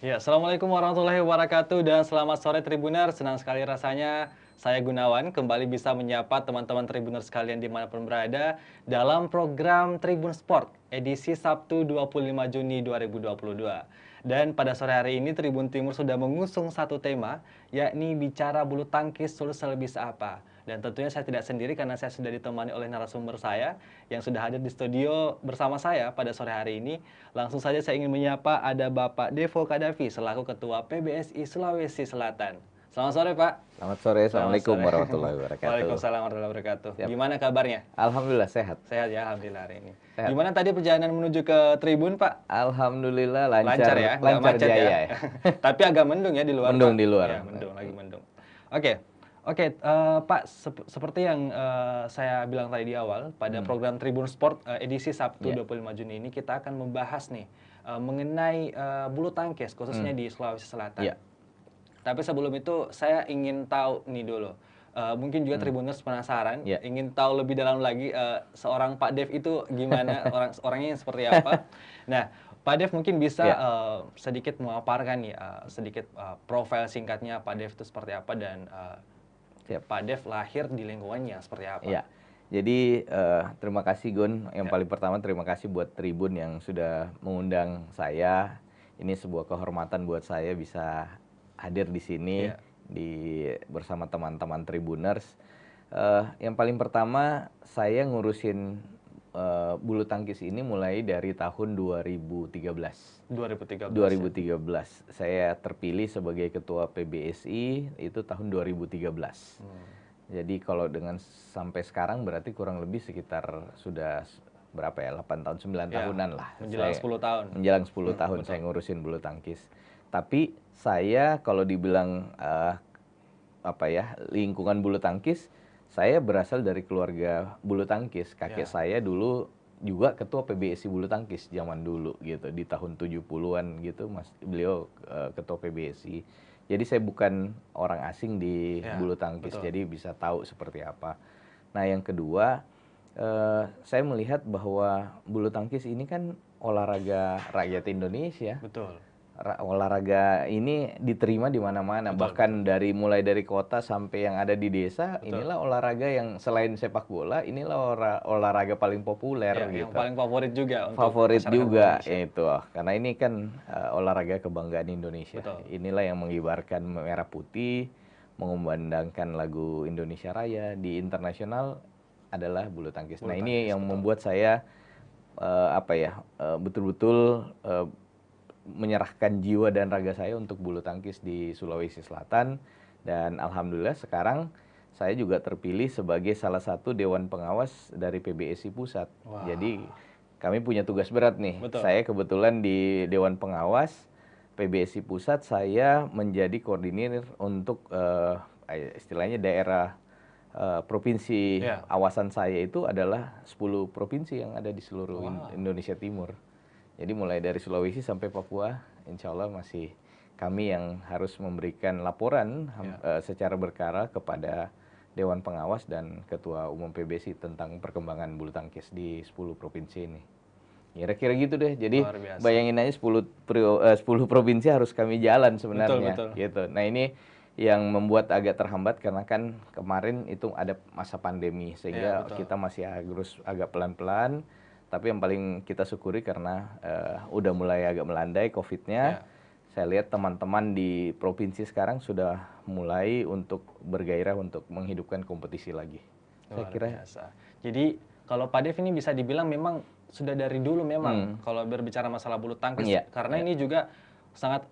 Ya, Assalamualaikum warahmatullahi wabarakatuh dan selamat sore Tribuner. Senang sekali rasanya saya Gunawan kembali bisa menyapa teman-teman Tribuner sekalian dimanapun berada dalam program Tribun Sport edisi Sabtu 25 Juni 2022. Dan pada sore hari ini Tribun Timur sudah mengusung satu tema, yakni bicara bulu tangkis Sulsel bisa apa. Dan tentunya saya tidak sendiri karena saya sudah ditemani oleh narasumber saya yang sudah hadir di studio bersama saya pada sore hari ini. Langsung saja saya ingin menyapa ada Bapak Devo Kadafi selaku Ketua PBSI Sulawesi Selatan. Selamat sore Pak. Selamat sore, Selamat Assalamualaikum sore. warahmatullahi wabarakatuh. Waalaikumsalam warahmatullahi wabarakatuh. Siap. Gimana kabarnya? Alhamdulillah sehat. Sehat ya, Alhamdulillah hari ini. Sehat. Gimana tadi perjalanan menuju ke Tribun Pak? Alhamdulillah lancar, Lancar ya, nggak lancar macet jaya ya. ya. Tapi agak mendung ya di luar. Mendung Pak. di luar. Ya, mendung lagi mendung. Oke, Pak, seperti yang saya bilang tadi di awal, pada program Tribun Sport edisi Sabtu 25 Juni ini kita akan membahas nih mengenai bulu tangkis khususnya di Sulawesi Selatan. Iya. Tapi sebelum itu saya ingin tahu nih dulu. Mungkin juga Tribuners penasaran, Iya. ingin tahu lebih dalam lagi seorang Pak Dev itu gimana, orangnya seperti apa. Nah, Pak Dev mungkin bisa sedikit memaparkan nih, sedikit profil singkatnya Pak Dev itu seperti apa dan Siap. Pak Dev lahir di lingkungannya seperti apa. Iya. Jadi terima kasih Gun. Yang paling pertama terima kasih buat Tribun yang sudah mengundang saya. Ini sebuah kehormatan buat saya bisa hadir di sini bersama teman-teman Tribuners. Yang paling pertama saya ngurusin bulu tangkis ini mulai dari tahun 2013. 2013. 2013. Saya terpilih sebagai ketua PBSI itu tahun 2013. Jadi kalau dengan sampai sekarang berarti kurang lebih sekitar sudah berapa ya? 8 tahun 9 tahunan lah. Menjelang 10 tahun. Menjelang 10 tahun saya ngurusin bulu tangkis. Tapi saya kalau dibilang lingkungan bulu tangkis, saya berasal dari keluarga bulu tangkis. Kakek saya dulu juga ketua PBSI bulu tangkis zaman dulu gitu, di tahun 70-an gitu beliau ketua PBSI. Jadi saya bukan orang asing di bulu tangkis, jadi bisa tahu seperti apa. Nah, yang kedua, saya melihat bahwa bulu tangkis ini kan olahraga rakyat Indonesia. Betul. Olahraga ini diterima di mana-mana, bahkan mulai dari kota sampai yang ada di desa. Inilah olahraga yang selain sepak bola, inilah olahraga paling populer gitu. Yang paling favorit juga untuk favorit masyarakat juga Indonesia. itu, karena ini kan olahraga kebanggaan Indonesia. Betul. Inilah yang mengibarkan merah putih, mengumandangkan lagu Indonesia Raya di internasional adalah bulu tangkis. Nah, ini yang membuat saya betul-betul menyerahkan jiwa dan raga saya untuk bulu tangkis di Sulawesi Selatan. Dan alhamdulillah sekarang saya juga terpilih sebagai salah satu dewan pengawas dari PBSI Pusat. Jadi kami punya tugas berat nih. Saya kebetulan di dewan pengawas PBSI Pusat, saya menjadi koordinir untuk istilahnya daerah provinsi awasan saya itu adalah 10 provinsi yang ada di seluruh Indonesia Timur. Jadi mulai dari Sulawesi sampai Papua, insya Allah masih kami yang harus memberikan laporan secara berkala kepada Dewan Pengawas dan Ketua Umum PBSI tentang perkembangan bulu tangkis di 10 provinsi ini. Kira-kira gitu deh. Jadi bayangin aja 10 provinsi harus kami jalan sebenarnya. Betul. Gitu. Nah, ini yang membuat agak terhambat karena kan kemarin itu ada masa pandemi sehingga kita masih harus agak pelan-pelan. Tapi yang paling kita syukuri karena udah mulai agak melandai COVID-nya. Saya lihat teman-teman di provinsi sekarang sudah mulai untuk bergairah untuk menghidupkan kompetisi lagi. Luar biasa. Jadi kalau Pak Dev ini bisa dibilang memang sudah dari dulu memang kalau berbicara masalah bulu tangkis. Karena ini juga sangat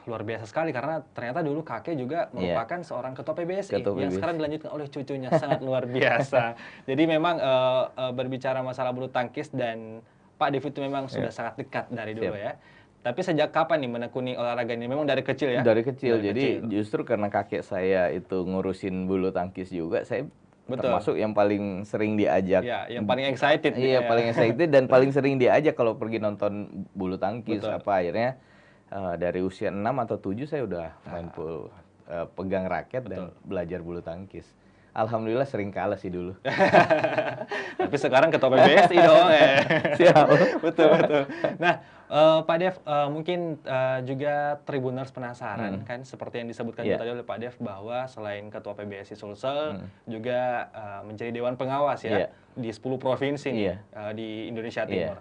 luar biasa sekali karena ternyata dulu kakek juga merupakan seorang ketua PBSI yang sekarang dilanjutkan oleh cucunya. Sangat luar biasa. Jadi memang berbicara masalah bulu tangkis dan Pak Dev itu memang sudah sangat dekat dari dulu ya. Tapi sejak kapan nih menekuni olahraga ini? Memang dari kecil ya? Dari kecil. Jadi justru karena kakek saya itu ngurusin bulu tangkis juga, saya termasuk yang paling sering diajak. Ya, yang paling excited. Iya, paling excited dan paling sering diajak kalau pergi nonton bulu tangkis. Akhirnya dari usia 6 atau 7 saya udah main pegang raket dan belajar bulu tangkis. Alhamdulillah sering kalah sih dulu. Tapi sekarang ketua PBSI dong. Siap. Betul. Nah, Pak Dev, mungkin juga Tribuners penasaran kan seperti yang disebutkan juga Iya. tadi oleh Pak Dev bahwa selain Ketua PBSI Sulsel Mm. juga menjadi Dewan Pengawas ya Iya. di 10 provinsi nih Iya. di Indonesia Iya. Timur.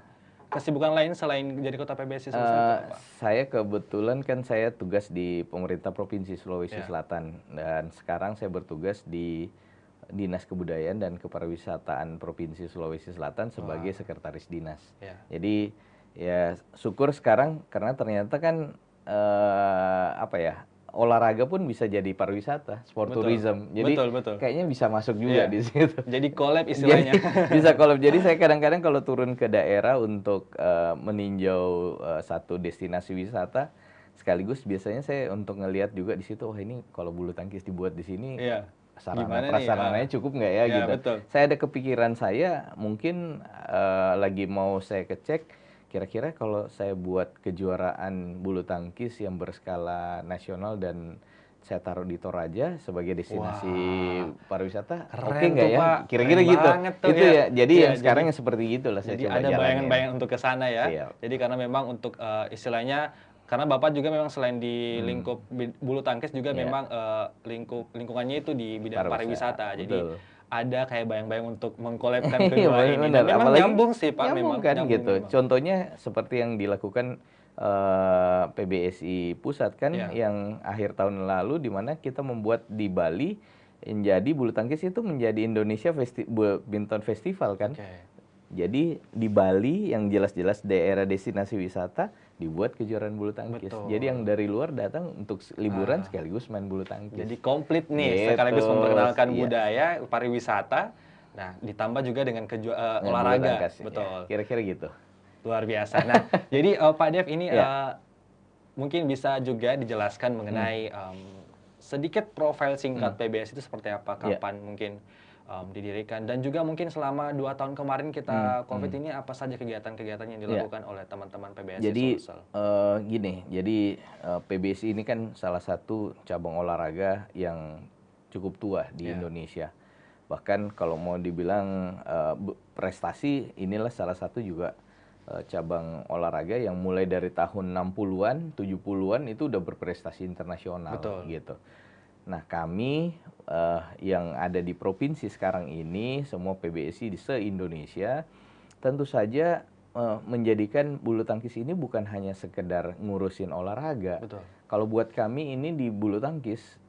Kesibukan lain selain jadi Ketua PBSI Sulsel itu apa? Saya kebetulan kan saya tugas di pemerintah Provinsi Sulawesi Ya. Selatan dan sekarang saya bertugas di Dinas Kebudayaan dan Kepariwisataan Provinsi Sulawesi Selatan sebagai sekretaris dinas. Ya. Jadi ya syukur sekarang karena ternyata kan apa ya, olahraga pun bisa jadi pariwisata, sport Betul. tourism. Jadi Betul. kayaknya bisa masuk juga Iya. di situ. Jadi collab istilahnya. Bisa collab. Jadi saya kadang-kadang kalau turun ke daerah untuk meninjau satu destinasi wisata, sekaligus biasanya saya untuk ngelihat juga di situ, wah ini kalau bulu tangkis dibuat di sini, Iya. sarana Gimana nih? prasarananya cukup nggak ya Ya, gitu. betul. Saya ada kepikiran saya mungkin lagi mau saya kecek kira-kira kalau saya buat kejuaraan bulu tangkis yang berskala nasional dan saya taruh di Toraja sebagai destinasi pariwisata, Keren oke nggak tuh, ya? Pak. Kira-kira Keren gitu. banget tuh, Itu ya. ya. Jadi Iya, yang sekarang yang seperti itulah saya jadi coba ada jalanin. bayangan-bayangan untuk ke sana ya. Iya. Jadi karena memang untuk istilahnya karena Bapak juga memang selain di lingkup bulu tangkis juga Iya. memang lingkungannya itu di bidang pariwisata. Jadi Betul. ada kayak bayang-bayang untuk mengkolabkan Iya, kedua ini. benar. Dan memang Apalagi nyambung sih Pak, nyambung memang kan nyambung gitu. memang. Contohnya seperti yang dilakukan PBSI Pusat kan Iya. yang akhir tahun lalu di mana kita membuat di Bali menjadi bulu tangkis itu menjadi Indonesia Badminton Festival kan. Oke. Jadi di Bali yang jelas-jelas daerah destinasi wisata dibuat kejuaraan bulu tangkis. Betul. Jadi yang dari luar datang untuk liburan sekaligus main bulu tangkis. Jadi komplit nih, Gitu, sekaligus memperkenalkan iya. budaya, pariwisata. Nah, ditambah juga dengan Main bulu olahraga. tangkis, ya. Betul. Kira-kira gitu. Luar biasa. Nah, jadi Pak Dev ini Iya. mungkin bisa juga dijelaskan mengenai sedikit profil singkat PBS itu seperti apa, Iya. kapan mungkin didirikan, dan juga mungkin selama 2 tahun kemarin kita COVID ini apa saja kegiatan-kegiatan yang dilakukan oleh teman-teman PBSI Jadi Sulsel. gini, jadi PBSI ini kan salah satu cabang olahraga yang cukup tua di Indonesia. Bahkan kalau mau dibilang prestasi, inilah salah satu juga cabang olahraga yang mulai dari tahun 60-an, 70-an itu udah berprestasi internasional. Betul. Gitu. Nah, kami yang ada di provinsi sekarang ini, semua PBSI di se-Indonesia, tentu saja menjadikan bulu tangkis ini bukan hanya sekedar ngurusin olahraga. Betul. Kalau buat kami ini di bulu tangkis,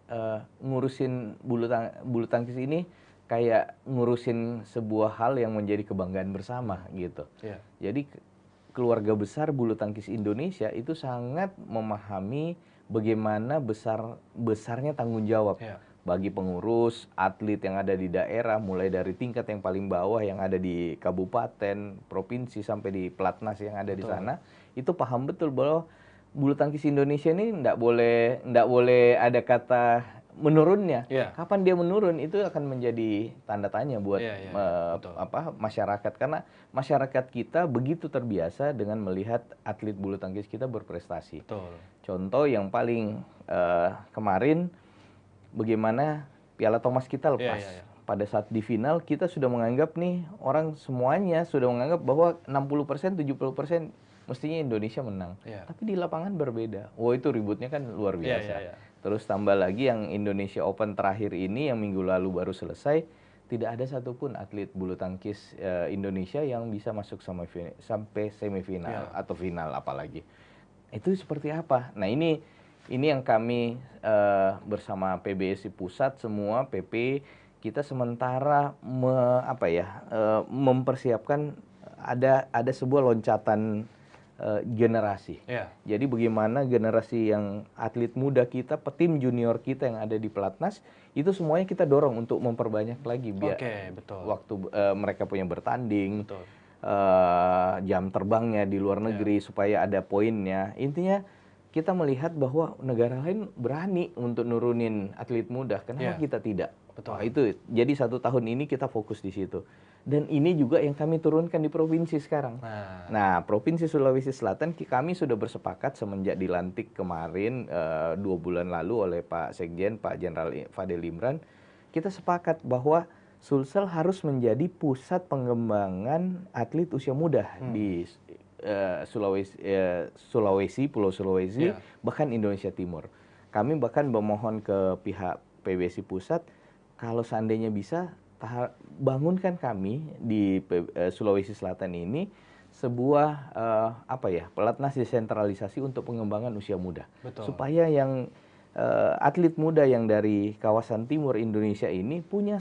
ngurusin bulu tangkis ini kayak ngurusin sebuah hal yang menjadi kebanggaan bersama gitu. Iya. Jadi keluarga besar bulu tangkis Indonesia itu sangat memahami bagaimana besarnya tanggung jawab bagi pengurus, atlet yang ada di daerah, mulai dari tingkat yang paling bawah yang ada di kabupaten, provinsi, sampai di pelatnas yang ada di sana, itu paham betul bahwa bulu tangkis Indonesia ini nggak boleh ada kata menurunnya. Kapan dia menurun itu akan menjadi tanda tanya buat masyarakat, karena masyarakat kita begitu terbiasa dengan melihat atlet bulu tangkis kita berprestasi. Betul. Contoh yang paling kemarin, bagaimana Piala Thomas kita lepas. Pada saat di final kita sudah menganggap nih, orang semuanya sudah menganggap bahwa 60%, 70% mestinya Indonesia menang. Tapi di lapangan berbeda. Wah, itu ributnya kan luar biasa. Terus tambah lagi yang Indonesia Open terakhir ini yang minggu lalu baru selesai, tidak ada satupun atlet bulu tangkis Indonesia yang bisa masuk sampai semifinal atau final apalagi. Itu seperti apa? Nah, ini yang kami bersama PBSI Pusat semua PP kita sementara mempersiapkan ada sebuah loncatan generasi. Jadi bagaimana generasi yang atlet muda kita, tim junior kita yang ada di pelatnas itu semuanya kita dorong untuk memperbanyak lagi biar waktu mereka punya bertanding, jam terbangnya di luar negeri supaya ada poinnya. Intinya kita melihat bahwa negara lain berani untuk nurunin atlet muda, kenapa kita tidak? Itu jadi 1 tahun ini kita fokus di situ. Dan ini juga yang kami turunkan di provinsi sekarang. Nah, Provinsi Sulawesi Selatan kami sudah bersepakat semenjak dilantik kemarin 2 bulan lalu oleh Pak Sekjen, Pak Jenderal Fadel Imran, kita sepakat bahwa Sulsel harus menjadi pusat pengembangan atlet usia muda di Sulawesi, Pulau Sulawesi, Iya. bahkan Indonesia Timur. Kami bahkan memohon ke pihak PBSI Pusat, kalau seandainya bisa, bangunkan kami di Sulawesi Selatan ini sebuah pelatnas desentralisasi untuk pengembangan usia muda, Betul. supaya yang atlet muda yang dari kawasan timur Indonesia ini punya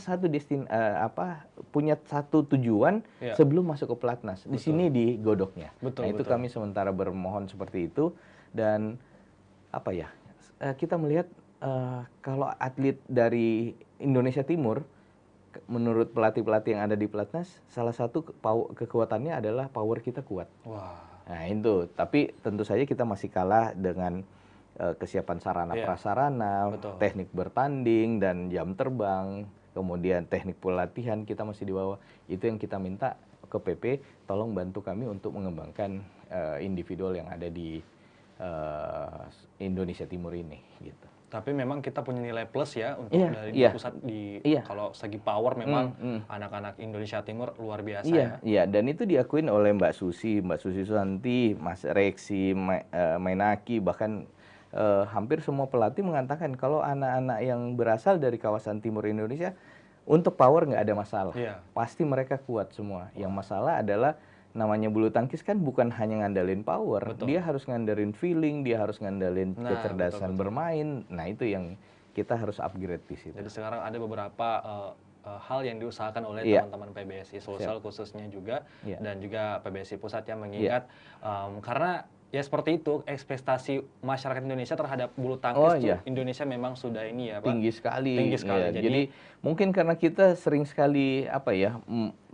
punya satu tujuan Iya. sebelum masuk ke pelatnas. Di sini digodoknya. Betul, Nah, itu betul. kami sementara bermohon seperti itu. Dan kita melihat kalau atlet dari Indonesia Timur, menurut pelatih-pelatih yang ada di pelatnas, salah satu kekuatannya adalah power kita kuat. Wah. Nah, itu. Tapi tentu saja kita masih kalah dengan kesiapan sarana Iya. prasarana, Betul. teknik bertanding dan jam terbang, kemudian teknik pelatihan kita masih di bawah. Itu yang kita minta ke PP, tolong bantu kami untuk mengembangkan individual yang ada di Indonesia Timur ini, gitu. Tapi memang kita punya nilai plus ya untuk Iya, dari iya. pusat Iya. kalau segi power memang anak-anak Indonesia Timur luar biasa ya. Iya, dan itu diakuin oleh Mbak Susi Susanti, Mas Reksi, Mainaki, bahkan hampir semua pelatih mengatakan kalau anak-anak yang berasal dari kawasan timur Indonesia untuk power nggak ada masalah. Iya. Pasti mereka kuat semua. Yang masalah adalah namanya bulu tangkis kan bukan hanya ngandalin power, Betul. dia harus ngandalin feeling, dia harus ngandalin Nah, kecerdasan betul. bermain. Nah, itu yang kita harus upgrade di situ. Jadi sekarang ada beberapa hal yang diusahakan oleh Iya. teman-teman PBSI Sulsel khususnya juga Iya. dan juga PBSI Pusat yang mengingat karena ya seperti itu ekspektasi masyarakat Indonesia terhadap bulu tangkis tuh iya. Indonesia memang sudah ini ya Pak. Tinggi sekali. Tinggi sekali. Ya, jadi mungkin karena kita sering sekali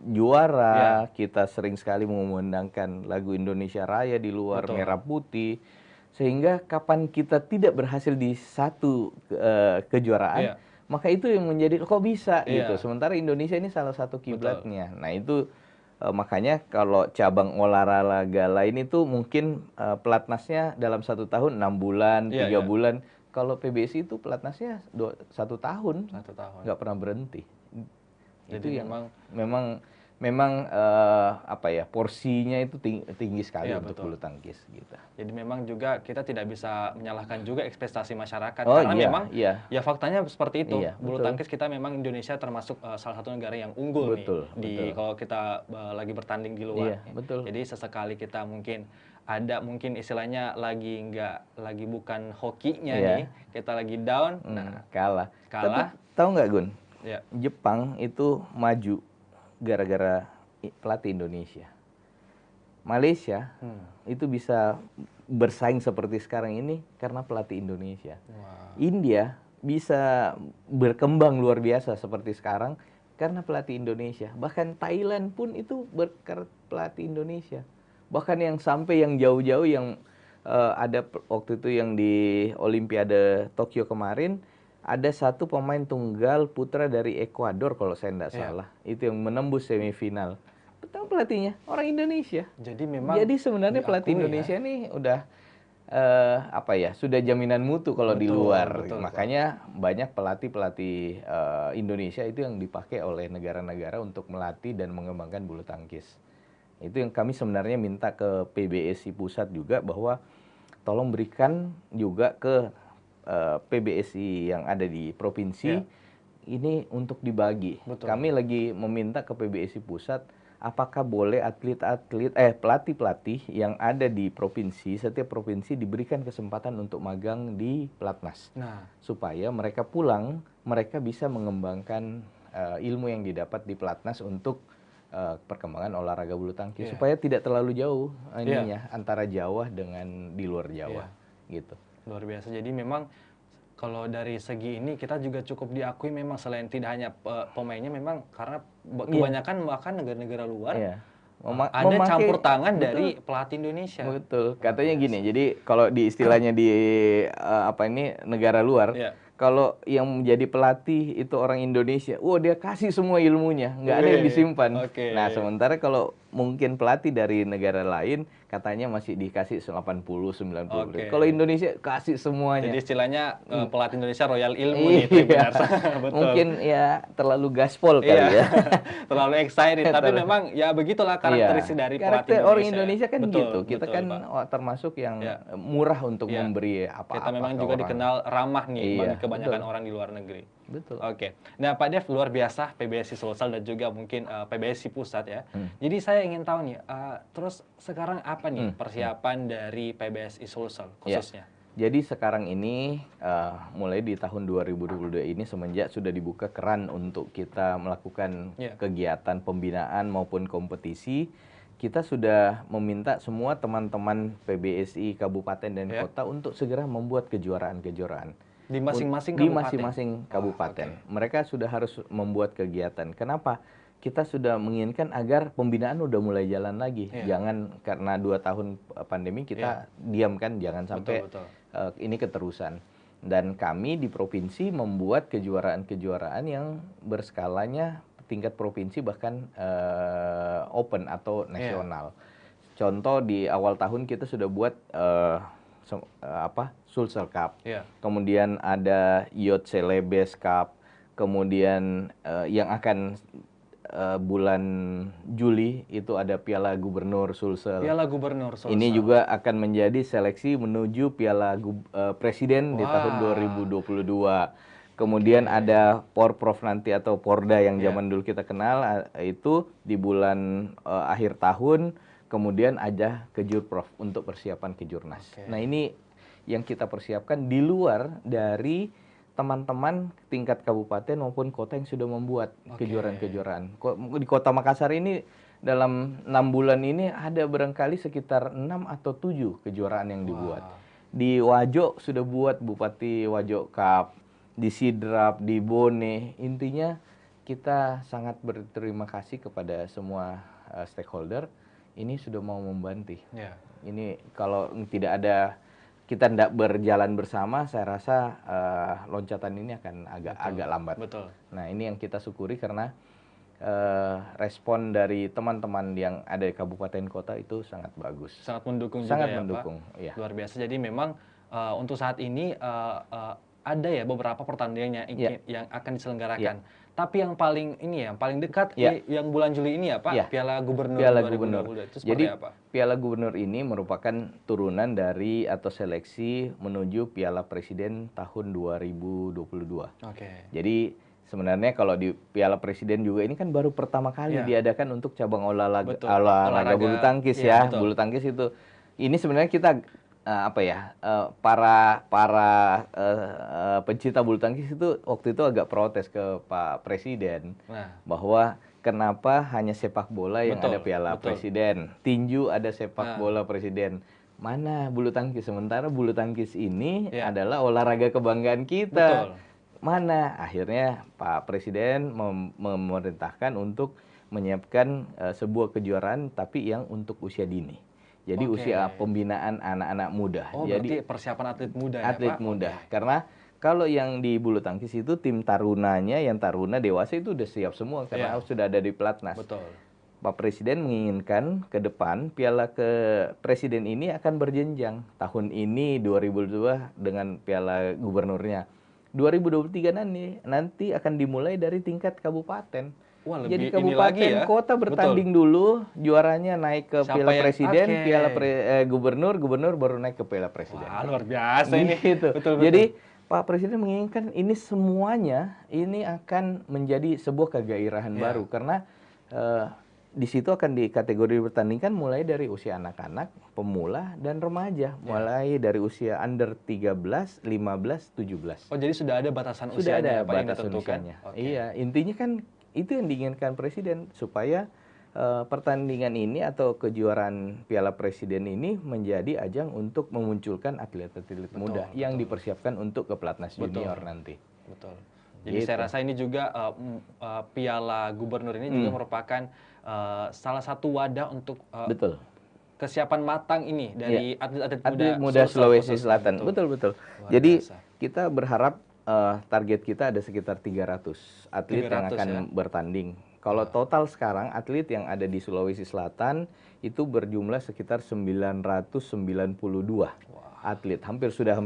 juara, kita sering sekali mengumandangkan lagu Indonesia Raya di luar Betul. merah putih, sehingga kapan kita tidak berhasil di satu kejuaraan, maka itu yang menjadi kok bisa gitu. Sementara Indonesia ini salah satu kiblatnya. Nah, itu makanya kalau cabang olahraga lain itu mungkin pelatnasnya dalam 1 tahun 6 bulan, 3 bulan. Kalau PBSI itu pelatnasnya 1 tahun, 1 tahun. nggak pernah berhenti. Jadi Itu yang memang porsinya itu tinggi sekali untuk bulu tangkis gitu. Jadi memang juga kita tidak bisa menyalahkan juga ekspektasi masyarakat Oh, karena iya, memang iya. ya faktanya seperti itu. Iya, Bulu betul. tangkis kita memang Indonesia termasuk salah satu negara yang unggul Betul, nih kalau kita lagi bertanding di luar. Iya, betul. Jadi sesekali kita mungkin istilahnya lagi bukan hokinya nih, kita lagi down, kalah. kalah. Tapi tahu nggak Gun? Ya. Jepang itu maju gara-gara pelatih Indonesia. Malaysia itu bisa bersaing seperti sekarang ini karena pelatih Indonesia. Wow. India bisa berkembang luar biasa seperti sekarang karena pelatih Indonesia. Bahkan Thailand pun itu berkat pelatih Indonesia. Bahkan yang sampai yang jauh-jauh yang ada waktu itu yang di Olimpiade Tokyo kemarin, ada satu pemain tunggal putra dari Ekuador kalau saya tidak salah. Itu yang menembus semifinal. Betul pelatihnya orang Indonesia. Jadi Sebenarnya pelatih Indonesia ini udah sudah jaminan mutu kalau di luar. Betul, makanya banyak pelatih Indonesia itu yang dipakai oleh negara-negara untuk melatih dan mengembangkan bulu tangkis. Itu yang kami sebenarnya minta ke PBSI Pusat juga, bahwa tolong berikan juga ke PBSI yang ada di provinsi ini untuk dibagi. Kami lagi meminta ke PBSI Pusat, apakah boleh pelatih-pelatih yang ada di provinsi, setiap provinsi diberikan kesempatan untuk magang di pelatnas. Supaya mereka pulang, mereka bisa mengembangkan ilmu yang didapat di pelatnas untuk perkembangan olahraga bulu tangkis, supaya tidak terlalu jauh antara Jawa dengan di luar Jawa, gitu. Luar biasa. Jadi memang kalau dari segi ini kita juga cukup diakui memang selain tidak hanya pemainnya, memang karena kebanyakan bahkan negara-negara luar ada campur tangan dari pelatih Indonesia. Betul. Katanya gini, jadi kalau di istilahnya di negara luar, kalau yang menjadi pelatih itu orang Indonesia, dia kasih semua ilmunya, nggak ada yang disimpan. Nah, sementara kalau mungkin pelatih dari negara lain katanya masih dikasih 80 90. Oke. Kalau Indonesia kasih semuanya. Jadi istilahnya pelatih Indonesia royal ilmu nih Tribuners. Betul. Mungkin ya terlalu gaspol Iya, kali ya. terlalu excited. Tapi memang ya begitulah karakteristik dari pelatih Karakter orang Indonesia. Indonesia kan Betul, gitu. Kita betul, kan Pak. termasuk yang Ya. murah untuk Iya. memberi apa-apa Kita memang ke juga orang. dikenal ramah nih Iya, bagi kebanyakan betul. orang di luar negeri. Betul. Oke. Nah, Pak Dev, luar biasa PBSI Sulsel dan juga mungkin PBSI Pusat ya. Jadi saya ingin tahu nih, terus sekarang apa nih persiapan dari PBSI Sulsel khususnya? Jadi sekarang ini mulai di tahun 2022 ini semenjak sudah dibuka keran untuk kita melakukan kegiatan pembinaan maupun kompetisi, kita sudah meminta semua teman-teman PBSI kabupaten dan kota untuk segera membuat kejuaraan-kejuaraan. Di masing-masing Di kabupaten? masing-masing kabupaten. Mereka sudah harus membuat kegiatan. Kenapa? Kita sudah menginginkan agar pembinaan udah mulai jalan lagi. Jangan karena 2 tahun pandemi kita diam kan, jangan sampai ini keterusan. Dan kami di provinsi membuat kejuaraan-kejuaraan yang berskalanya tingkat provinsi bahkan open atau nasional. Contoh di awal tahun kita sudah buat Sulsel Cup. Kemudian ada Youth Celebes Cup. Kemudian yang akan bulan Juli itu ada Piala Gubernur Sulsel. Piala Gubernur Sulsel. Ini juga akan menjadi seleksi menuju Piala Presiden di tahun 2022. Kemudian ada Porprov nanti atau Porda yang zaman dulu kita kenal, itu di bulan akhir tahun. Kemudian ada Kejurprov untuk persiapan Kejurnas. Nah ini yang kita persiapkan di luar dari teman-teman tingkat kabupaten maupun kota yang sudah membuat kejuaraan-kejuaraan. Di Kota Makassar ini dalam 6 bulan ini ada barangkali sekitar 6 atau 7 kejuaraan yang dibuat. Di Wajo sudah buat Bupati Wajo Cup, di Sidrap, di Bone. Intinya kita sangat berterima kasih kepada semua stakeholder. Ini sudah mau membantu. Ini kalau tidak ada, kita tidak berjalan bersama, saya rasa loncatan ini akan agak lambat. Nah ini yang kita syukuri karena respon dari teman-teman yang ada di kabupaten kota itu sangat bagus. Sangat mendukung juga sangat ya mendukung, Pak? Iya. Luar biasa. Jadi memang untuk saat ini ada ya beberapa pertandingan yang akan diselenggarakan. Tapi yang paling yang paling dekat yang bulan Juli ini ya Pak, Piala Gubernur 2022. Itu seperti apa? Piala Gubernur ini merupakan turunan dari atau seleksi menuju Piala Presiden tahun 2022. Jadi sebenarnya kalau di Piala Presiden juga ini kan baru pertama kali diadakan untuk cabang olahraga bulu tangkis bulu tangkis itu. Ini sebenarnya kita para pencinta bulu tangkis itu waktu itu agak protes ke Pak Presiden bahwa kenapa hanya sepak bola yang ada Piala Presiden, tinju ada sepak bola Presiden, mana bulu tangkis, sementara bulu tangkis ini adalah olahraga kebanggaan kita. Mana akhirnya Pak Presiden memerintahkan untuk menyiapkan sebuah kejuaraan tapi yang untuk usia dini. Jadi usia pembinaan anak-anak muda. Jadi persiapan atlet muda ya, Pak? Atlet muda. Karena kalau yang di bulu tangkis itu tim tarunanya, yang taruna dewasa itu udah siap semua karena sudah ada di pelatnas. Pak Presiden menginginkan ke depan Piala Presiden ini akan berjenjang. Tahun ini 2002 dengan Piala Gubernurnya. 2023 nanti akan dimulai dari tingkat kabupaten. Jadi kabupaten kota bertanding dulu, juaranya naik ke Piala Presiden, Piala Gubernur baru naik ke Piala Presiden. Luar biasa ini. Jadi Pak Presiden menginginkan ini semuanya ini akan menjadi sebuah kegairahan baru karena di situ akan dikategori bertandingkan mulai dari usia anak-anak, pemula dan remaja, mulai dari usia under 13, 15, 17. Jadi sudah ada batasan usianya Sudah ada batasan usianya. Iya, intinya kan itu yang diinginkan Presiden supaya pertandingan ini atau kejuaraan Piala Presiden ini menjadi ajang untuk memunculkan atlet-atlet muda yang dipersiapkan untuk ke pelatnas junior nanti. Jadi saya rasa ini juga Piala Gubernur ini juga merupakan salah satu wadah untuk kesiapan matang ini dari atlet muda Sulawesi Selatan. Betul. Jadi kita berharap target kita ada sekitar 300 atlet yang akan bertanding Kalau total sekarang atlet yang ada di Sulawesi Selatan itu berjumlah sekitar 992 atlet, hampir 1.000.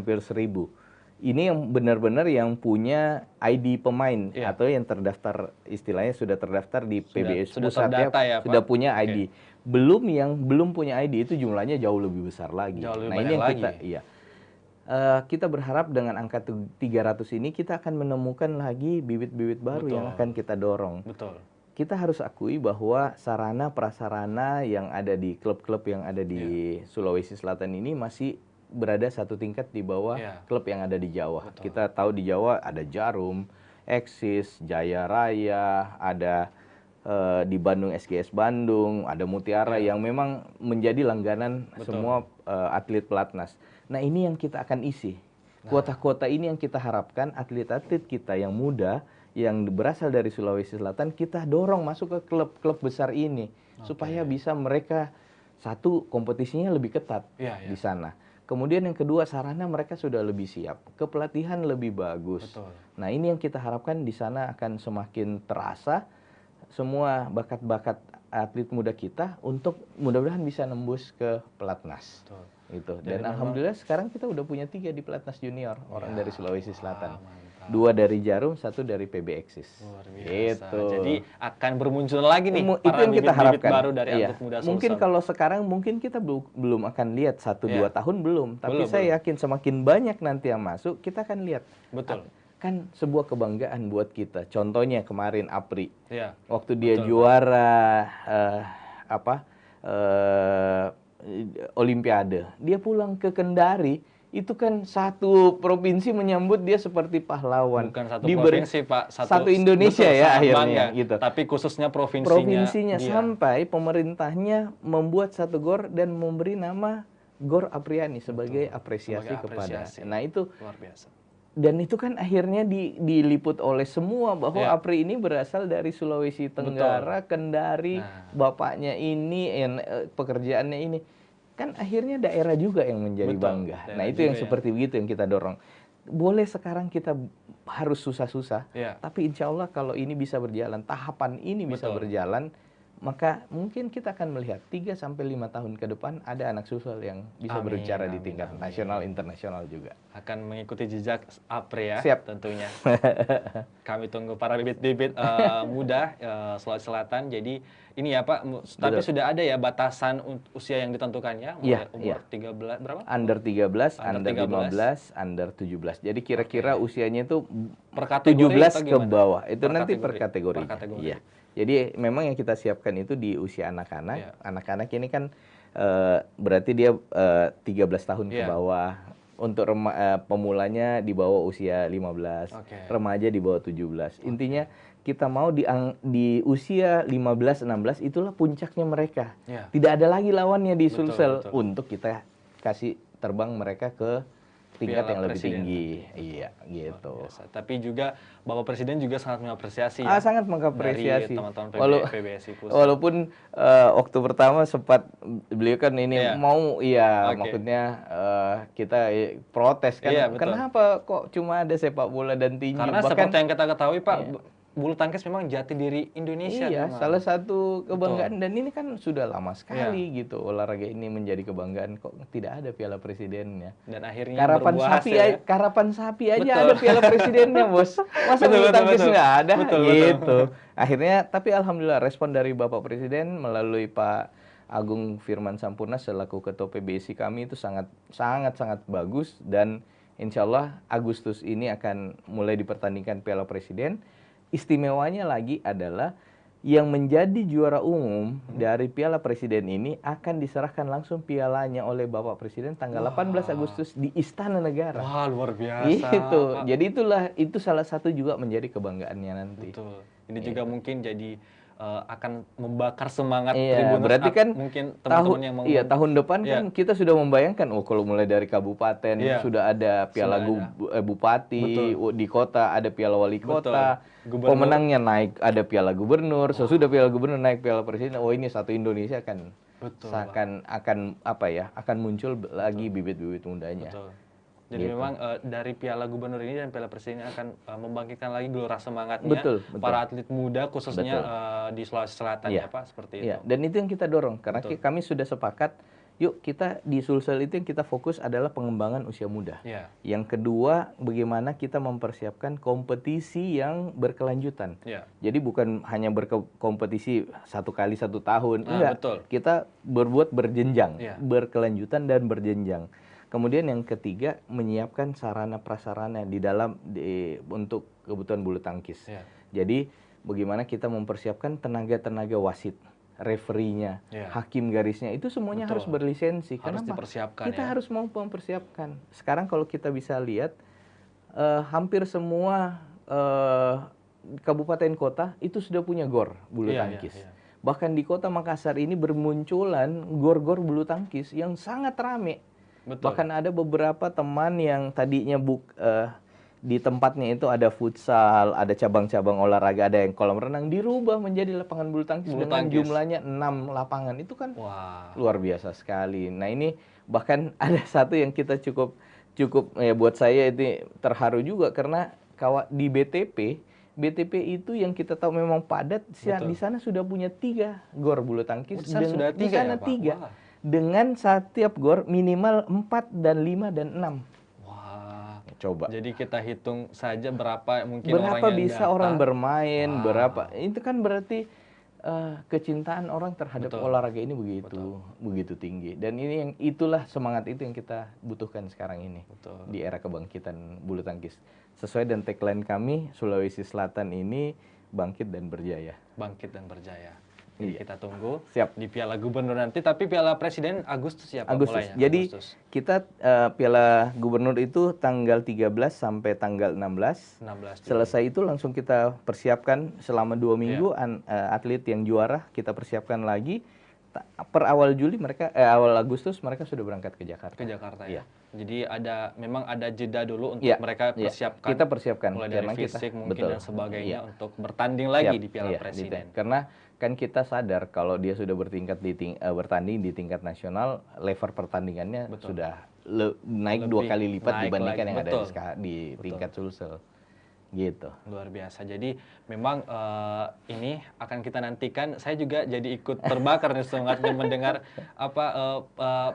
Ini yang benar-benar yang punya ID pemain atau yang terdaftar, istilahnya sudah terdaftar di PBS sudah pusat terdata ya, Pak? sudah punya ID. Belum yang belum punya ID itu jumlahnya jauh lebih besar lagi. Jauh lebih Nah, banyak ini yang lagi. kita berharap dengan angka 300 ini kita akan menemukan lagi bibit-bibit baru yang akan kita dorong. Betul. Kita harus akui bahwa sarana prasarana yang ada di klub-klub yang ada di Sulawesi Selatan ini masih berada satu tingkat di bawah klub yang ada di Jawa. Betul. Kita tahu di Jawa ada Jarum, Eksis, Jaya Raya, ada di Bandung SGS Bandung, ada Mutiara yang memang menjadi langganan semua atlet pelatnas. Nah, ini yang kita akan isi. Kuota-kuota ini yang kita harapkan atlet-atlet kita yang muda yang berasal dari Sulawesi Selatan kita dorong masuk ke klub-klub besar ini supaya bisa mereka satu kompetisinya lebih ketat di sana. Kemudian yang kedua, sarana mereka sudah lebih siap, kepelatihan lebih bagus. Betul. Nah, ini yang kita harapkan di sana akan semakin terasa semua bakat-bakat atlet muda kita untuk mudah-mudahan bisa nembus ke pelatnas. Betul. Gitu. Dan alhamdulillah sekarang kita udah punya 3 di pelatnas junior orang dari Sulawesi Selatan. Mantap. 2 dari Jarum, 1 dari PB Eksis. Luar biasa. Gitu. Jadi akan bermunculan lagi nih Itu para yang kita bibit-bibit harapkan. baru dari atlet muda Sulsel. Mungkin kalau sekarang mungkin kita belum akan lihat 1-2 tahun belum, tapi Belum. saya yakin semakin banyak nanti yang masuk, kita akan lihat. Betul. Kan sebuah kebanggaan buat kita. Contohnya kemarin Apri. Iya. Waktu dia juara Olimpiade, dia pulang ke Kendari. Itu kan satu provinsi menyambut dia seperti pahlawan. Bukan satu provinsi, Pak. Satu Indonesia ya akhirnya. Gitu. Tapi khususnya Provinsinya sampai pemerintahnya membuat satu gor dan memberi nama Gor Apriani sebagai apresiasi kepada. Nah, itu luar biasa. Dan itu kan akhirnya diliput oleh semua bahwa Apri ini berasal dari Sulawesi Tenggara, Kendari, bapaknya ini, pekerjaannya ini. Kan akhirnya daerah juga yang menjadi bangga. Nah, itu yang seperti begitu yang kita dorong. Boleh sekarang kita harus susah-susah, tapi insya Allah kalau ini bisa berjalan, tahapan ini bisa berjalan, maka mungkin kita akan melihat 3-5 tahun ke depan ada anak Sulsel yang bisa berbicara di tingkat nasional, internasional juga. Akan mengikuti jejak Apri ya. Siap. Tentunya. Kami tunggu para bibit-bibit muda Sulawesi Selatan. Jadi ini ya Pak, tapi sudah ada ya batasan usia yang ditentukannya, mulai umur 13 berapa? Under 13, under 15, under 17. Jadi kira-kira usianya itu per kategori 17 ke bawah. Itu nanti per kategori. Iya. Jadi memang yang kita siapkan itu di usia anak-anak. Anak-anak ini kan berarti dia 13 tahun ke bawah. Untuk pemulanya di bawah usia 15, remaja di bawah 17. Intinya kita mau di usia 15-16 itulah puncaknya mereka. Tidak ada lagi lawannya di Sulsel untuk kita kasih terbang mereka ke tingkat yang lebih tinggi. Iya, gitu. Tapi juga Bapak Presiden juga sangat mengapresiasi sangat mengapresiasi dari teman-teman PBSI pusat. Walaupun waktu pertama sempat beliau kan ini maksudnya kita protes kan. Kenapa kok cuma ada sepak bola dan tinju? Karena seperti yang kita ketahui Pak, bulu tangkis memang jati diri Indonesia. Iya, salah satu kebanggaan. Dan ini kan sudah lama sekali gitu olahraga ini menjadi kebanggaan, kok tidak ada Piala Presidennya. Dan akhirnya karapan sapi aja ada Piala Presidennya, Bos. Masa bulu tangkis nggak ada? Gitu. Akhirnya, tapi alhamdulillah respon dari Bapak Presiden melalui Pak Agung Firman Sampurna selaku Ketua PBSI kami itu sangat bagus, dan insya Allah Agustus ini akan mulai dipertandingkan Piala Presiden. Istimewanya lagi adalah yang menjadi juara umum dari Piala Presiden ini akan diserahkan langsung pialanya oleh Bapak Presiden tanggal 18 Agustus di Istana Negara. Wah, luar biasa. Gitu. Jadi itu salah satu juga menjadi kebanggaannya nanti. Betul. Ini juga mungkin jadi akan membakar semangat Tribuners. Berarti kan mungkin teman-teman yang mau tahun depan kan kita sudah membayangkan kalau mulai dari kabupaten sudah ada piala bupati, di kota ada piala wali kota, pemenangnya naik ada piala gubernur, sesudah piala gubernur naik piala presiden. Ini satu Indonesia kan akan muncul lagi bibit-bibit mudanya. Betul. Jadi gitu. memang dari Piala Gubernur ini dan Piala Presiden ini akan membangkitkan lagi gelora semangatnya Betul, betul. para atlet muda khususnya Betul. di Sulawesi Selatan Iya. ya Pak, seperti Iya, itu. dan itu yang kita dorong karena Betul. kami sudah sepakat, yuk kita di Sulsel itu yang kita fokus adalah pengembangan usia muda. Iya. Yang kedua, bagaimana kita mempersiapkan kompetisi yang berkelanjutan. Iya. Jadi bukan hanya berkompetisi 1 kali 1 tahun, Nah, enggak. betul. Kita berbuat berjenjang, Iya. berkelanjutan dan berjenjang. Kemudian yang ketiga, menyiapkan sarana prasarana untuk kebutuhan bulu tangkis. Iya. Jadi bagaimana kita mempersiapkan tenaga-tenaga wasit, referinya, Iya. hakim garisnya, itu semuanya Betul. harus berlisensi. Harus Kenapa? dipersiapkan Kita ya. harus mau mempersiapkan. Sekarang kalau kita bisa lihat, hampir semua kabupaten kota itu sudah punya gor bulu Iya, tangkis. iya, iya. Bahkan di kota Makassar ini bermunculan gor-gor bulu tangkis yang sangat rame. Betul. Bahkan ada beberapa teman yang tadinya di tempatnya itu ada futsal, ada cabang-cabang olahraga, ada yang kolam renang, dirubah menjadi lapangan bulu tangkis Bulu dengan tangkis. jumlahnya 6 lapangan. Itu kan Wah. luar biasa sekali. Nah ini bahkan ada satu yang kita cukup ya buat saya itu terharu juga karena di BTP itu yang kita tahu memang padat, Betul. di sana sudah punya 3 gor bulu tangkis. Di sana sudah Di 3 sana ya, Pak? 3. Wah. Dengan setiap gor minimal 4 dan 5 dan 6. Wah. Coba. Jadi kita hitung saja berapa mungkin Berapa orang yang bisa datang. orang bermain, Wow. berapa. Itu kan berarti kecintaan orang terhadap Betul. olahraga ini begitu tinggi. Dan itulah semangat itu yang kita butuhkan sekarang ini. Betul. Di era kebangkitan bulu tangkis. Sesuai dengan tagline kami, Sulawesi Selatan ini bangkit dan berjaya. Bangkit dan berjaya. Jadi Iya. kita tunggu Siap. di Piala Gubernur nanti, tapi Piala Presiden Agustus ya Pak Agustus. mulainya. Jadi Agustus. kita Piala Gubernur itu tanggal 13 sampai tanggal 16. 16 Juli. Selesai itu langsung kita persiapkan selama 2 minggu atlet yang juara kita persiapkan lagi. Per awal awal Agustus mereka sudah berangkat ke Jakarta. Ke Jakarta Iya. ya. Jadi memang ada jeda dulu untuk Iya, mereka iya. persiapkan. Kita persiapkan mulai dari karena fisik mungkin betul. dan sebagainya Iya. untuk bertanding lagi Siap, di Piala iya, Presiden. Karena kan kita sadar kalau dia sudah bertanding di tingkat nasional, level pertandingannya Betul. sudah naik 2 Lebih kali lipat naik dibandingkan lagi, yang ada betul. di tingkat Sulsel. Gitu. Luar biasa. Jadi memang ini akan kita nantikan. Saya juga jadi ikut terbakar nih semangatnya mendengar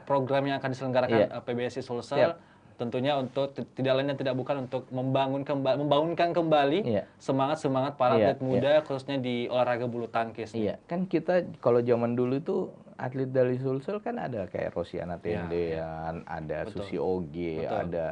program yang akan diselenggarakan PBSI Sulsel. Siap. Tentunya untuk tidak lain dan tidak bukan untuk membangunkan kembali semangat para atlet muda khususnya di olahraga bulu tangkis. Iya, kan kita kalau zaman dulu itu atlet dari Sulsel kan ada kayak Rosiana Tendean, ada Betul. Susi Oge, Betul. ada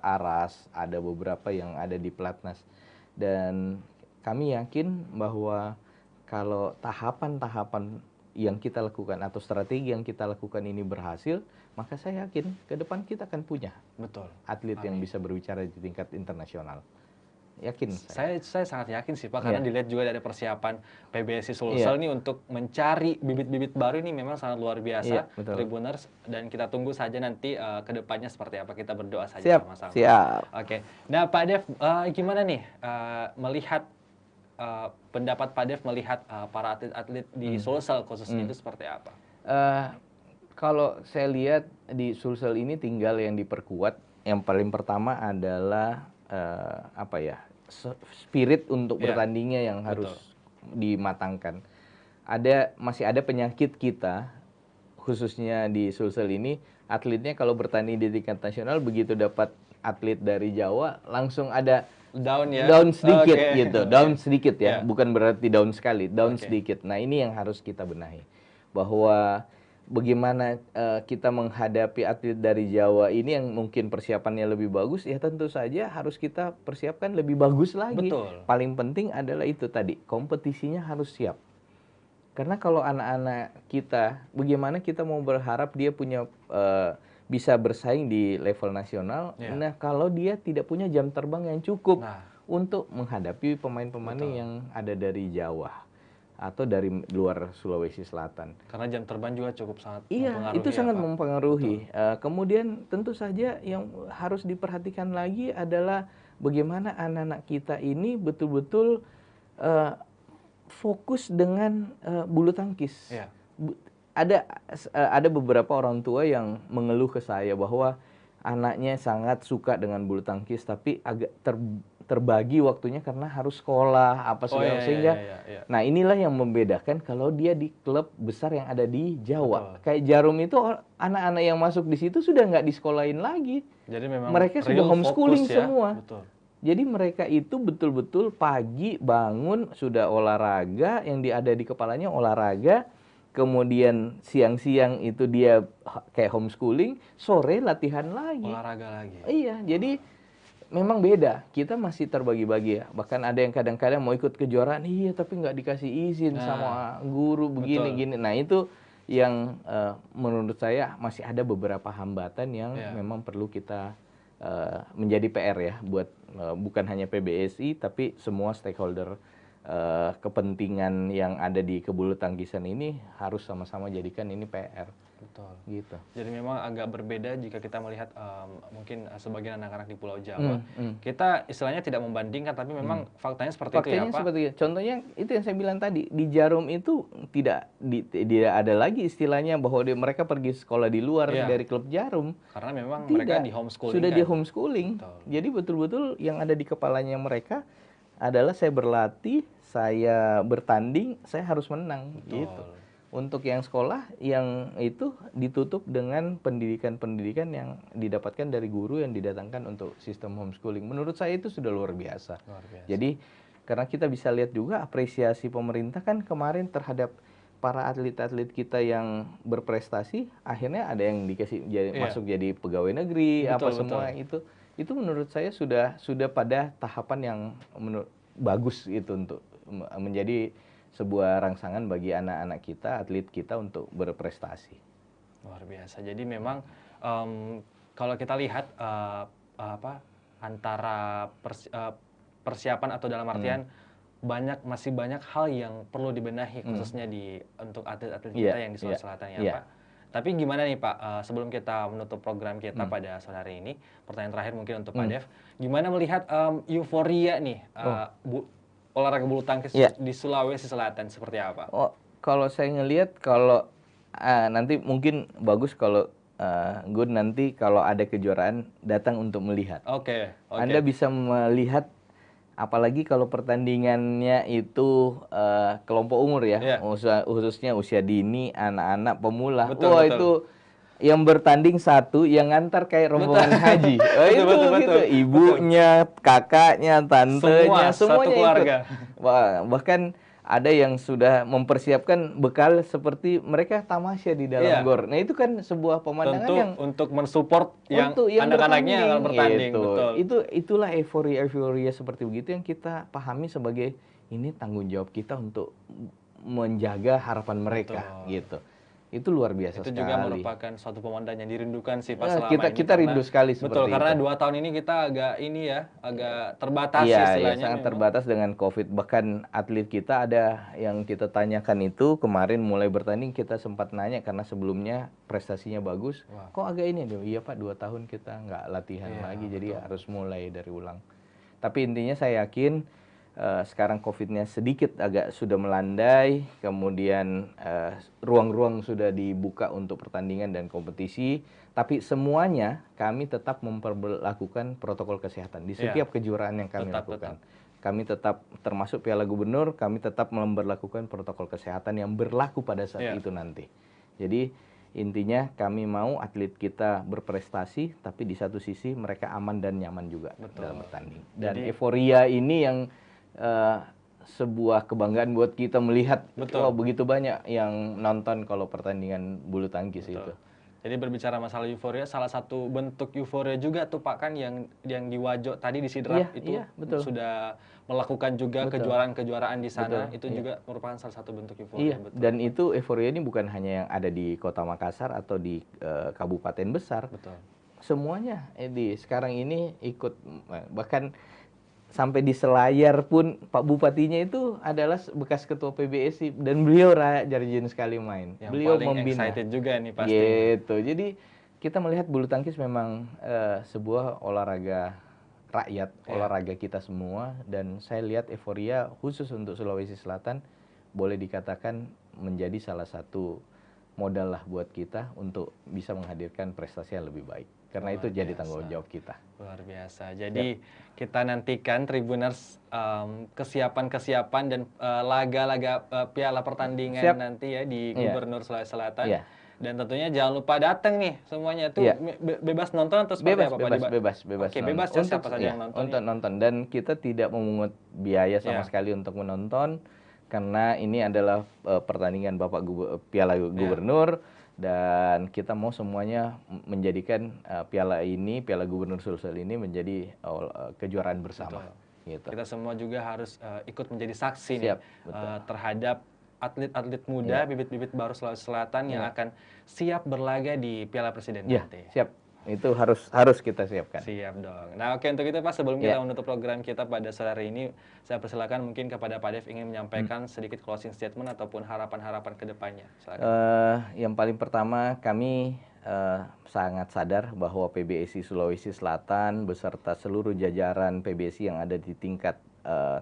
Aras, ada beberapa yang ada di Platnas. Dan kami yakin bahwa kalau tahapan-tahapan yang kita lakukan atau strategi yang kita lakukan ini berhasil, maka saya yakin ke depan kita akan punya Betul. atlet yang bisa berbicara di tingkat internasional. Yakin Saya sangat yakin sih Pak, karena dilihat juga dari persiapan PBSI Sulsel nih untuk mencari bibit-bibit baru ini memang sangat luar biasa, Tribuners, dan kita tunggu saja nanti ke depannya seperti apa, kita berdoa saja sama-sama. Siap. Oke. Nah Pak Dev, gimana nih melihat pendapat Pak Dev melihat para atlet-atlet di Sulsel khususnya itu seperti apa? Kalau saya lihat di Sulsel ini tinggal yang diperkuat, yang paling pertama adalah spirit untuk bertandingnya yang harus dimatangkan. Masih ada penyakit kita, khususnya di Sulsel ini, atletnya kalau bertanding di tingkat nasional begitu dapat atlet dari Jawa langsung ada down sedikit gitu, down sedikit ya, bukan berarti down sekali, down sedikit. Nah ini yang harus kita benahi, bahwa bagaimana kita menghadapi atlet dari Jawa ini yang mungkin persiapannya lebih bagus, ya tentu saja harus kita persiapkan lebih bagus lagi. Betul. Paling penting adalah itu tadi, kompetisinya harus siap. Karena kalau anak-anak kita, bagaimana kita mau berharap dia punya bisa bersaing di level nasional, nah kalau dia tidak punya jam terbang yang cukup untuk menghadapi pemain-pemain yang ada dari Jawa atau dari luar Sulawesi Selatan. Karena jam terbang juga cukup sangat mempengaruhi. Itu sangat mempengaruhi. Kemudian tentu saja yang harus diperhatikan lagi adalah bagaimana anak-anak kita ini betul-betul fokus dengan bulu tangkis. Ada beberapa orang tua yang mengeluh ke saya bahwa anaknya sangat suka dengan bulu tangkis, tapi agak terbagi waktunya karena harus sekolah apa Oh segala iya, iya, iya, sehingga iya, iya. nah inilah yang membedakan kalau dia di klub besar yang ada di Jawa. Betul. Kayak Jarum itu anak-anak yang masuk di situ sudah nggak disekolahin lagi. Jadi memang Mereka sudah real fokus homeschooling ya. semua. Betul. Jadi mereka itu betul-betul pagi bangun sudah olahraga, yang ada di kepalanya olahraga, kemudian siang-siang itu dia kayak homeschooling, sore latihan lagi. Olahraga lagi. Iya, jadi memang beda. Kita masih terbagi-bagi ya. Bahkan ada yang kadang-kadang mau ikut kejuaraan, iya tapi nggak dikasih izin Nah, sama guru begini betul. gini. Nah itu yang menurut saya masih ada beberapa hambatan yang Iya. memang perlu kita menjadi PR ya buat bukan hanya PBSI tapi semua stakeholder kepentingan yang ada di kebulu tangkisan ini harus sama-sama jadikan ini PR Betul. gitu. Jadi memang agak berbeda jika kita melihat mungkin sebagian anak-anak di Pulau Jawa. Hmm. Kita istilahnya tidak membandingkan, tapi memang faktanya seperti itu ya Faktanya Pak. seperti itu. Contohnya itu yang saya bilang tadi, di Jarum itu tidak ada lagi istilahnya bahwa mereka pergi sekolah di luar Iya. dari klub Jarum. Karena memang Tidak. mereka di homeschooling Sudah kan. di homeschooling. Betul. Jadi betul-betul yang ada di kepalanya mereka adalah saya berlatih, saya bertanding, saya harus menang Betul. gitu. Untuk yang sekolah yang itu ditutup dengan pendidikan-pendidikan yang didapatkan dari guru yang didatangkan untuk sistem homeschooling. Menurut saya itu sudah luar biasa. Luar biasa. Jadi karena kita bisa lihat juga apresiasi pemerintah kan kemarin terhadap para atlet-atlet kita yang berprestasi, akhirnya ada yang dikasih Iya. masuk jadi pegawai negeri, Betul, apa betul. semua itu menurut saya sudah pada tahapan yang bagus itu untuk menjadi sebuah rangsangan bagi anak-anak kita, atlet kita untuk berprestasi. Luar biasa. Jadi memang kalau kita lihat antara persiapan atau dalam artian masih banyak hal yang perlu dibenahi khususnya untuk atlet-atlet kita yang di Sulawesi Selatan ya Pak. Tapi gimana nih Pak, sebelum kita menutup program kita pada sore hari ini, pertanyaan terakhir mungkin untuk Pak Dev, gimana melihat euforia nih olahraga bulu tangkis di Sulawesi Selatan seperti apa? Oh, kalau saya ngelihat kalau nanti mungkin bagus kalau Gun nanti kalau ada kejuaraan datang untuk melihat. Oke. Anda bisa melihat apalagi kalau pertandingannya itu kelompok umur ya, khususnya usia dini, anak-anak, pemula. Betul, Wah itu yang bertanding satu, yang ngantar kayak rombongan haji. Betul. Ibunya, kakaknya, tantenya, semuanya satu keluarga. Wah, bahkan ada yang sudah mempersiapkan bekal seperti mereka tamasya di dalam gor. Nah itu kan sebuah pemandangan tentu yang untuk mensupport yang anak-anaknya yang akan bertanding. Betul. Itulah euforia seperti begitu yang kita pahami sebagai ini tanggung jawab kita untuk menjaga harapan mereka gitu. Itu luar biasa sekali. Itu juga merupakan suatu pemandangan yang dirindukan sih Pak selama ini. Kita rindu sekali seperti betul, itu. karena 2 tahun ini kita agak terbatas istilahnya. Iya, sangat terbatas dengan COVID. Bahkan atlet kita ada yang kita tanyakan itu kemarin mulai bertanding kita sempat nanya karena sebelumnya prestasinya bagus. Kok agak ini? Iya Pak, 2 tahun kita nggak latihan lagi, jadi harus mulai dari ulang. Tapi intinya saya yakin sekarang COVID-nya sedikit agak sudah melandai, kemudian ruang-ruang sudah dibuka untuk pertandingan dan kompetisi, tapi semuanya kami tetap memperlakukan protokol kesehatan di setiap kejuaraan yang kami lakukan. Kami tetap, termasuk Piala Gubernur, kami tetap memperlakukan protokol kesehatan yang berlaku pada saat itu nanti. Jadi intinya kami mau atlet kita berprestasi, tapi di satu sisi mereka aman dan nyaman juga dalam bertanding. Dan euforia ini yang sebuah kebanggaan buat kita melihat begitu banyak yang nonton kalau pertandingan bulu tangkis itu. Jadi berbicara masalah euforia, salah satu bentuk euforia juga tuh Pak kan yang di Wajo tadi di Sidrap sudah melakukan juga kejuaraan-kejuaraan di sana, itu juga merupakan salah satu bentuk euforia. Dan itu euforia ini bukan hanya yang ada di Kota Makassar atau di kabupaten besar. Semuanya sekarang ini ikut, bahkan sampai di Selayar pun Pak Bupatinya itu adalah bekas ketua PBSI dan beliau rajin sekali main. Yang beliau paling membina. Excited juga nih pasti. Gitu. Jadi kita melihat bulu tangkis memang sebuah olahraga rakyat, olahraga kita semua, dan saya lihat euforia khusus untuk Sulawesi Selatan boleh dikatakan menjadi salah satu modal lah buat kita untuk bisa menghadirkan prestasi yang lebih baik. Karena Luar itu jadi biasa. tanggung jawab kita. Luar biasa. Jadi kita nantikan Tribuners kesiapan-kesiapan dan laga-laga piala pertandingan Siap. nanti ya di Iya. Gubernur Sulawesi Selatan. Iya. Dan tentunya jangan lupa datang nih semuanya itu Iya. bebas nonton atau seperti Bebas, apa Pak? bebas Oke, nonton. bebas ya siapa saja yang nonton Untuk ya. nonton, dan kita tidak memungut biaya sama Iya. sekali untuk menonton karena ini adalah pertandingan Piala Gubernur, dan kita mau semuanya menjadikan Piala Gubernur Sulsel ini menjadi kejuaraan bersama. Gitu. Kita semua juga harus ikut menjadi saksi nih Siap, betul. terhadap atlet-atlet muda, bibit-bibit baru Sulawesi Selatan yang akan siap berlaga di Piala Presiden nanti. Siap. Itu harus kita siapkan. Siap dong. Nah, oke, untuk itu Pak, sebelum kita menutup program kita pada sore hari ini, saya persilakan mungkin kepada Pak Dev ingin menyampaikan sedikit closing statement ataupun harapan-harapan ke depannya. Silakan. Yang paling pertama, kami sangat sadar bahwa PBSI Sulawesi Selatan beserta seluruh jajaran PBSI yang ada di tingkat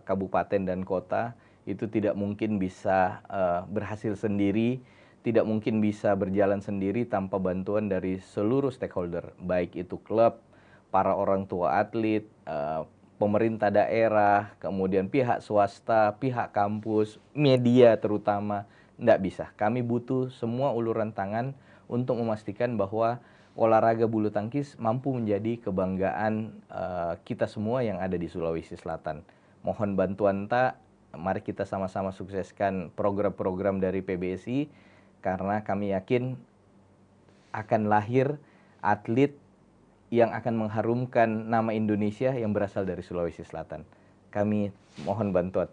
kabupaten dan kota itu tidak mungkin bisa berhasil sendiri, tidak mungkin bisa berjalan sendiri tanpa bantuan dari seluruh stakeholder, baik itu klub, para orang tua atlet, pemerintah daerah, kemudian pihak swasta, pihak kampus, media terutama. Nggak bisa. Kami butuh semua uluran tangan untuk memastikan bahwa olahraga bulu tangkis mampu menjadi kebanggaan kita semua yang ada di Sulawesi Selatan. Mohon bantuan mari kita sama-sama sukseskan program-program dari PBSI, karena kami yakin akan lahir atlet yang akan mengharumkan nama Indonesia yang berasal dari Sulawesi Selatan. Kami mohon bantuan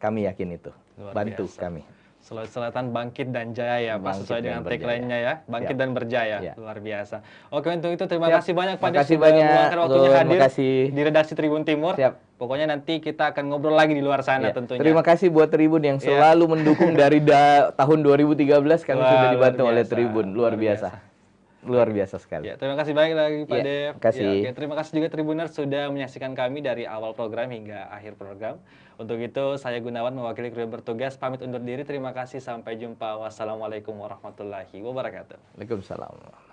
kami yakin itu. Bantu kami. Sulawesi Selatan bangkit dan jaya ya Pak, sesuai dengan tagline-nya ya, bangkit dan berjaya. Luar biasa. Oke, untuk itu terima kasih banyak Pak Dev sudah meluangkan waktunya hadir di redaksi Tribun Timur. Pokoknya nanti kita akan ngobrol lagi di luar sana tentunya. Terima kasih buat Tribun yang selalu mendukung dari tahun 2013 kami sudah dibantu oleh Tribun. Luar biasa. Luar biasa sekali. Ya, terima kasih banyak lagi Pak Dev. Terima kasih. Ya, terima kasih juga Tribuners sudah menyaksikan kami dari awal program hingga akhir program. Untuk itu saya Gunawan mewakili kru yang bertugas pamit undur diri. Terima kasih, sampai jumpa. Wassalamualaikum warahmatullahi wabarakatuh. Waalaikumsalam.